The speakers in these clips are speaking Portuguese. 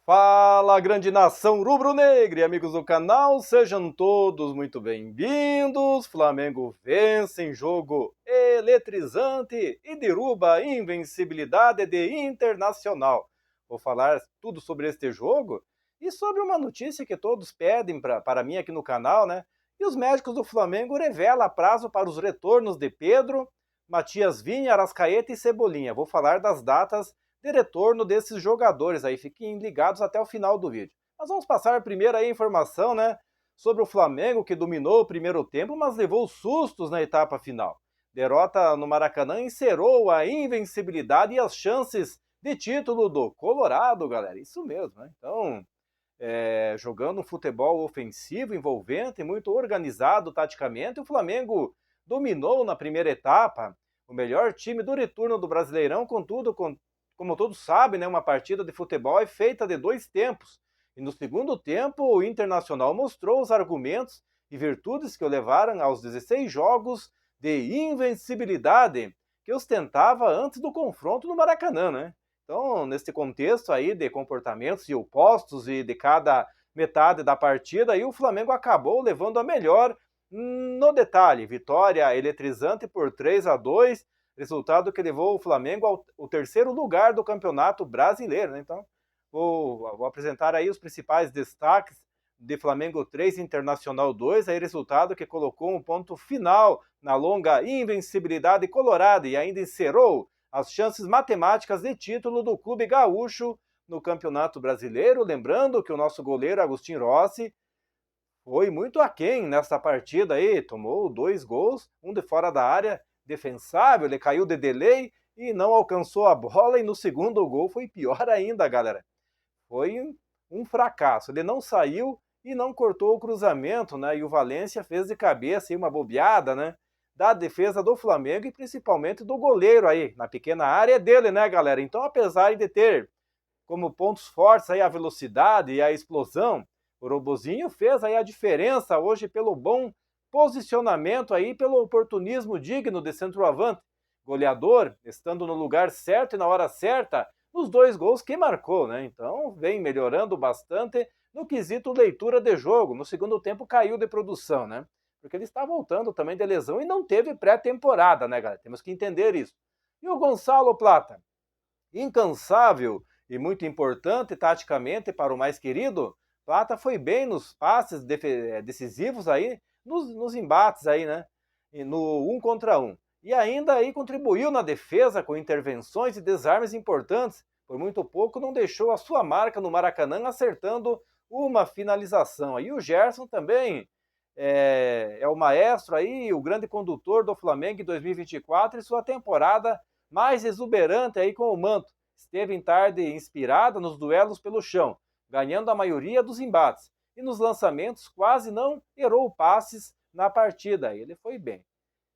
Fala, grande nação rubro-negra e amigos do canal, sejam todos muito bem-vindos. Flamengo vence em jogo eletrizante e derruba a invencibilidade de Internacional. Vou falar tudo sobre este jogo e sobre uma notícia que todos pedem para mim aqui no canal, né? E os médicos do Flamengo revelam prazo para os retornos de Pedro, Matias Vinha, Arrascaeta e Cebolinha. Vou falar das datas de retorno desses jogadores aí, fiquem ligados até o final do vídeo. Mas vamos passar primeiro aí a informação, né, sobre o Flamengo que dominou o primeiro tempo, mas levou sustos na etapa final. Derrota no Maracanã encerrou a invencibilidade e as chances de título do Colorado, galera. Isso mesmo, né? Então, jogando um futebol ofensivo, envolvente, muito organizado taticamente, o Flamengo dominou na primeira etapa, o melhor time do retorno do Brasileirão, contudo, como todos sabem, né, uma partida de futebol é feita de dois tempos. E no segundo tempo, o Internacional mostrou os argumentos e virtudes que o levaram aos 16 jogos de invencibilidade que ostentava antes do confronto no Maracanã, né? Então, nesse contexto aí de comportamentos e opostos e de cada metade da partida, aí o Flamengo acabou levando a melhor no detalhe. Vitória eletrizante por 3-2, resultado que levou o Flamengo ao terceiro lugar do Campeonato Brasileiro, né? Então, vou apresentar aí os principais destaques de Flamengo 3, Internacional 2, aí resultado que colocou um ponto final na longa invencibilidade colorada e ainda encerrou as chances matemáticas de título do Clube Gaúcho no Campeonato Brasileiro. Lembrando que o nosso goleiro Agustin Rossi foi muito aquém nessa partida aí, tomou 2 gols, um de fora da área, defensável, ele caiu de delay e não alcançou a bola, e no segundo gol foi pior ainda, galera. Foi um fracasso, ele não saiu e não cortou o cruzamento, né? E o Valência fez de cabeça aí uma bobeada, né? Da defesa do Flamengo e principalmente do goleiro aí, na pequena área dele, né, galera? Então, apesar de ter como pontos fortes aí a velocidade e a explosão, o Robozinho fez aí a diferença hoje pelo bom posicionamento aí, pelo oportunismo digno de centroavante, goleador, estando no lugar certo e na hora certa, nos 2 gols que marcou, né? Então vem melhorando bastante no quesito leitura de jogo. No segundo tempo caiu de produção, né? Porque ele está voltando também de lesão e não teve pré-temporada, né, galera? Temos que entender isso. E o Gonçalo Plata, incansável e muito importante taticamente para o mais querido, Plata foi bem nos passes decisivos aí, nos embates aí, né? E no 1 contra 1. E ainda aí contribuiu na defesa com intervenções e desarmes importantes. Por muito pouco não deixou a sua marca no Maracanã, acertando uma finalização. Aí o Gerson também é o maestro aí, o grande condutor do Flamengo em 2024 e sua temporada mais exuberante aí com o manto. Esteve em tarde inspirada nos duelos pelo chão, ganhando a maioria dos embates. E nos lançamentos quase não errou passes na partida. Ele foi bem.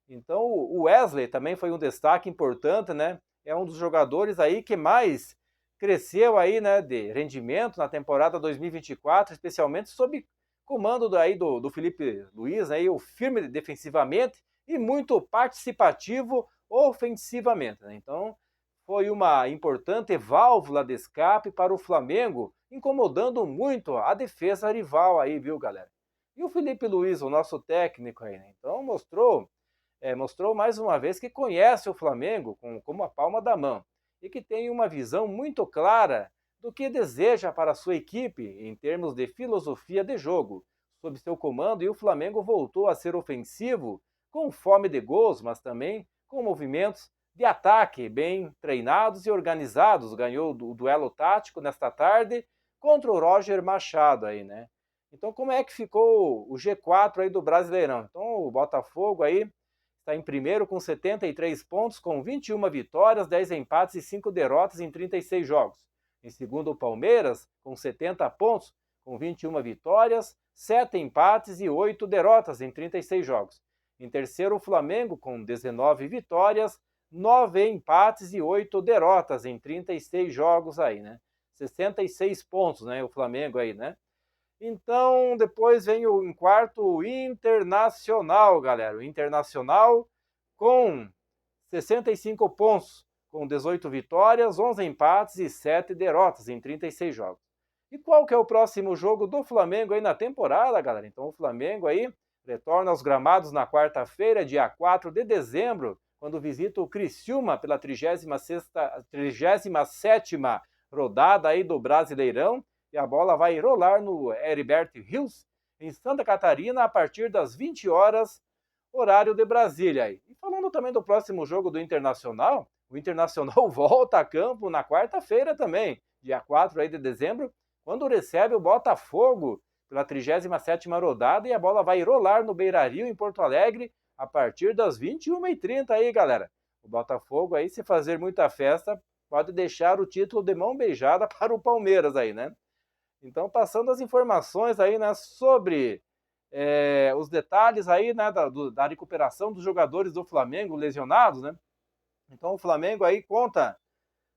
Então o Wesley também foi um destaque importante, né? É um dos jogadores aí que mais cresceu aí, né, de rendimento na temporada 2024, especialmente sob comando aí do Felipe Luiz, né, o firme defensivamente e muito participativo ofensivamente, né? Então foi uma importante válvula de escape para o Flamengo, incomodando muito a defesa rival aí, viu, galera? E o Felipe Luiz, o nosso técnico aí, né? Então mostrou mais uma vez que conhece o Flamengo como a palma da mão e que tem uma visão muito clara do que deseja para a sua equipe em termos de filosofia de jogo. Sob seu comando, e o Flamengo voltou a ser ofensivo, com fome de gols, mas também com movimentos de ataque bem treinados e organizados. Ganhou o duelo tático nesta tarde contra o Roger Machado aí, né? Então, como é que ficou o G4 aí do Brasileirão? Então, o Botafogo aí está em primeiro com 73 pontos, com 21 vitórias, 10 empates e 5 derrotas em 36 jogos. Em segundo, o Palmeiras, com 70 pontos, com 21 vitórias, 7 empates e 8 derrotas em 36 jogos. Em terceiro, o Flamengo, com 19 vitórias, 9 empates e 8 derrotas em 36 jogos aí, né? 66 pontos, né? O Flamengo aí, né? Então, depois vem em quarto o Internacional, galera. O Internacional com 65 pontos, com 18 vitórias, 11 empates e 7 derrotas em 36 jogos. E qual que é o próximo jogo do Flamengo aí na temporada, galera? Então o Flamengo aí retorna aos gramados na quarta-feira, dia 4 de dezembro, quando visita o Criciúma pela 37ª rodada aí do Brasileirão, e a bola vai rolar no Heriberto Rios, em Santa Catarina, a partir das 20 horas, horário de Brasília. E falando também do próximo jogo do Internacional, o Internacional volta a campo na quarta-feira também, dia 4 aí de dezembro, quando recebe o Botafogo pela 37ª rodada, e a bola vai rolar no Beira-Rio, em Porto Alegre, a partir das 21h30 aí, galera. O Botafogo aí, se fazer muita festa, pode deixar o título de mão beijada para o Palmeiras aí, né? Então, passando as informações aí, né, sobre os detalhes aí, né, da recuperação dos jogadores do Flamengo lesionados, né? Então, o Flamengo aí conta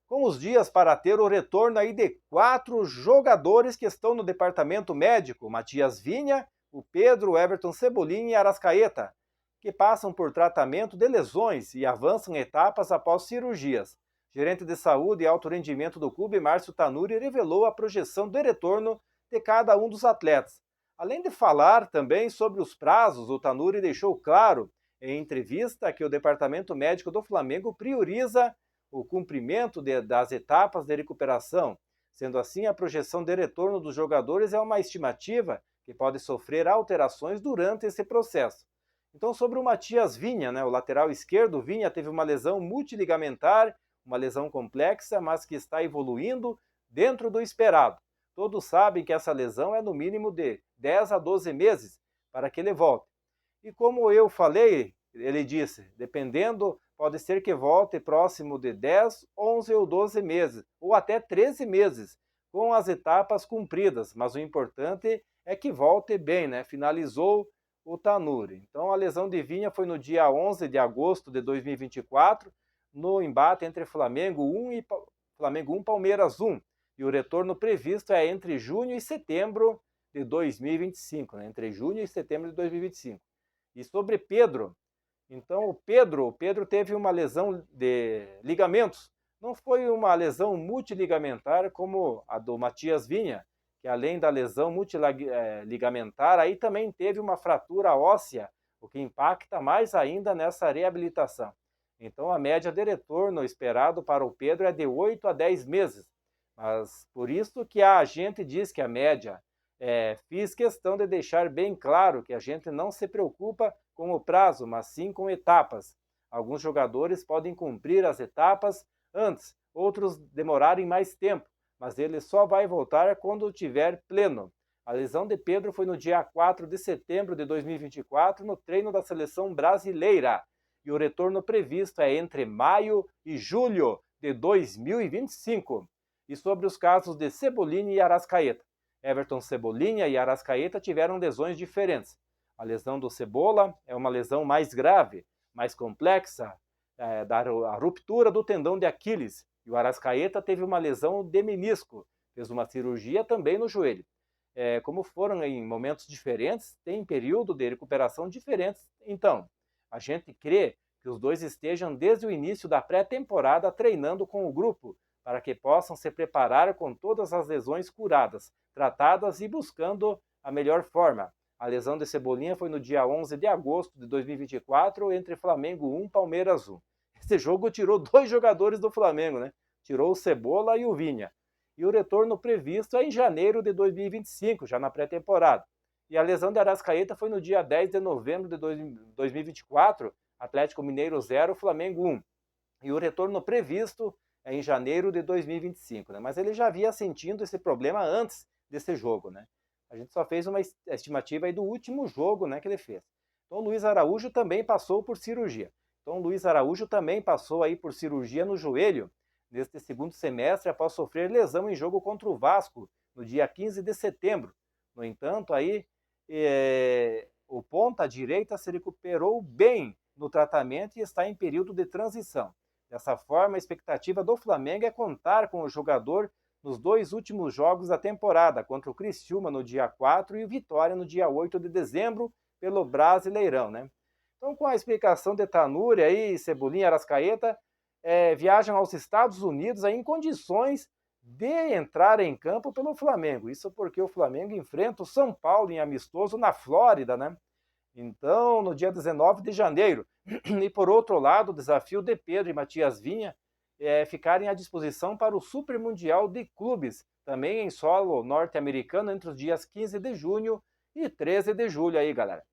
com os dias para ter o retorno aí de 4 jogadores que estão no departamento médico: Matias Vinha, o Pedro, o Everton Cebolinha e Arrascaeta, que passam por tratamento de lesões e avançam etapas após cirurgias. Gerente de saúde e alto rendimento do clube, Márcio Tanuri, revelou a projeção de retorno de cada um dos atletas. Além de falar também sobre os prazos, o Tanuri deixou claro em entrevista que o departamento médico do Flamengo prioriza o cumprimento das etapas de recuperação. Sendo assim, a projeção de retorno dos jogadores é uma estimativa que pode sofrer alterações durante esse processo. Então, sobre o Matias Vinha, né, o lateral esquerdo, Vinha teve uma lesão multiligamentar, uma lesão complexa, mas que está evoluindo dentro do esperado. Todos sabem que essa lesão é no mínimo de 10 a 12 meses para que ele volte. E como eu falei, ele disse, dependendo, pode ser que volte próximo de 10, 11 ou 12 meses, ou até 13 meses, com as etapas cumpridas, mas o importante é que volte bem, né? Finalizou o Tanuri. Então a lesão de Vinha foi no dia 11 de agosto de 2024, no embate entre Flamengo 1 e Flamengo 1, Palmeiras 1. E o retorno previsto é entre junho e setembro de 2025, né? Entre junho e setembro de 2025. E sobre Pedro, então o Pedro teve uma lesão de ligamentos. Não foi uma lesão multiligamentar como a do Matias Vinha, que além da lesão multiligamentar, aí também teve uma fratura óssea, o que impacta mais ainda nessa reabilitação. Então a média de retorno esperado para o Pedro é de 8 a 10 meses. Mas por isso que a gente diz que a média, fiz questão de deixar bem claro que a gente não se preocupa com o prazo, mas sim com etapas. Alguns jogadores podem cumprir as etapas antes, outros demorarem mais tempo, mas ele só vai voltar quando tiver pleno. A lesão de Pedro foi no dia 4 de setembro de 2024, no treino da seleção brasileira. E o retorno previsto é entre maio e julho de 2025. E sobre os casos de Cebolinha e Arrascaeta. Everton Cebolinha e Arrascaeta tiveram lesões diferentes. A lesão do Cebola é uma lesão mais grave, mais complexa, a ruptura do tendão de Aquiles. E o Arrascaeta teve uma lesão de menisco, fez uma cirurgia também no joelho. Como foram em momentos diferentes, tem período de recuperação diferentes. Então, a gente crê que os dois estejam desde o início da pré-temporada treinando com o grupo, para que possam se preparar com todas as lesões curadas, tratadas e buscando a melhor forma. A lesão de Cebolinha foi no dia 11 de agosto de 2024, entre Flamengo 1 e Palmeiras 1. Esse jogo tirou 2 jogadores do Flamengo, né? Tirou o Cebola e o Vinha. E o retorno previsto é em janeiro de 2025, já na pré-temporada. E a lesão de Arrascaeta foi no dia 10 de novembro de 2024, Atlético Mineiro 0, Flamengo 1. E o retorno previsto é em janeiro de 2025, né? Mas ele já havia sentindo esse problema antes desse jogo, né? A gente só fez uma estimativa aí do último jogo, né, que ele fez. Então o Luiz Araújo também passou por cirurgia. Então o Luiz Araújo também passou aí por cirurgia no joelho neste segundo semestre após sofrer lesão em jogo contra o Vasco no dia 15 de setembro. No entanto, aí o ponta direita se recuperou bem no tratamento e está em período de transição. Dessa forma, a expectativa do Flamengo é contar com o jogador nos 2 últimos jogos da temporada, contra o Criciúma no dia 4 e o Vitória no dia 8 de dezembro, pelo Brasileirão, né? Então, com a explicação de Tanuri aí, Cebolinha e Arrascaeta, viajam aos Estados Unidos aí em condições de entrar em campo pelo Flamengo. Isso porque o Flamengo enfrenta o São Paulo em amistoso na Flórida, né? Então, no dia 19 de janeiro. E por outro lado, o desafio de Pedro e Matias Vinha ficarem à disposição para o Super Mundial de Clubes, também em solo norte-americano, entre os dias 15 de junho e 13 de julho aí, galera.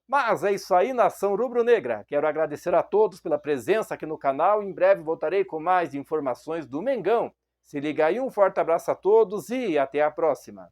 Mas é isso aí, nação rubro-negra. Quero agradecer a todos pela presença aqui no canal. Em breve voltarei com mais informações do Mengão. Se liga aí, um forte abraço a todos e até a próxima.